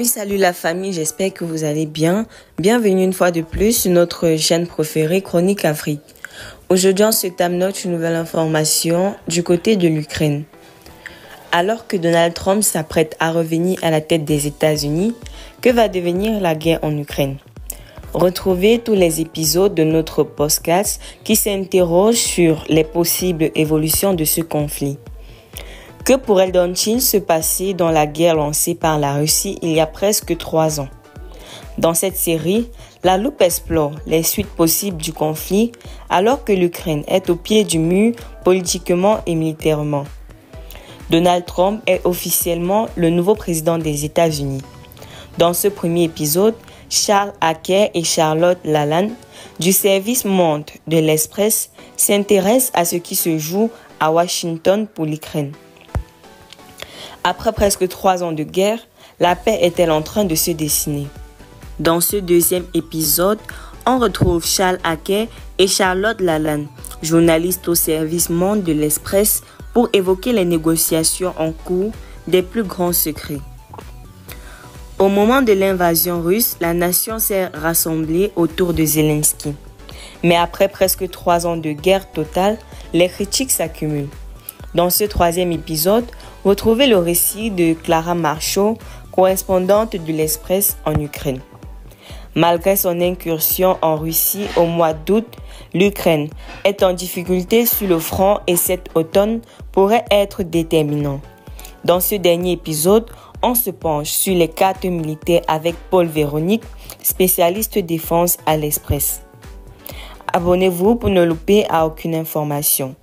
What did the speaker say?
Salut la famille, j'espère que vous allez bien. Bienvenue une fois de plus sur notre chaîne préférée Chronique Afrique. Aujourd'hui, on se note une nouvelle information du côté de l'Ukraine. Alors que Donald Trump s'apprête à revenir à la tête des États-Unis, que va devenir la guerre en Ukraine? Retrouvez tous les épisodes de notre podcast qui s'interrogent sur les possibles évolutions de ce conflit. Que pourrait-il se passer dans la guerre lancée par la Russie il y a presque 3 ans? Dans cette série, la loupe explore les suites possibles du conflit alors que l'Ukraine est au pied du mur politiquement et militairement. Donald Trump est officiellement le nouveau président des États-Unis. Dans ce premier épisode, Charles Hacker et Charlotte Lalande du service Monde de l'Express s'intéressent à ce qui se joue à Washington pour l'Ukraine. Après presque 3 ans de guerre, la paix est-elle en train de se dessiner? Dans ce deuxième épisode, on retrouve Charles Hacker et Charlotte Lalande, journalistes au service Monde de l'Express, pour évoquer les négociations en cours des plus grands secrets. Au moment de l'invasion russe, la nation s'est rassemblée autour de Zelensky. Mais après presque 3 ans de guerre totale, les critiques s'accumulent. Dans ce troisième épisode, retrouvez le récit de Clara Marchaux, correspondante de l'Express en Ukraine. Malgré son incursion en Russie au mois d'août, l'Ukraine est en difficulté sur le front et cet automne pourrait être déterminant. Dans ce dernier épisode, on se penche sur les cartes militaires avec Paul Véronique, spécialiste défense à l'Express. Abonnez-vous pour ne louper aucune information.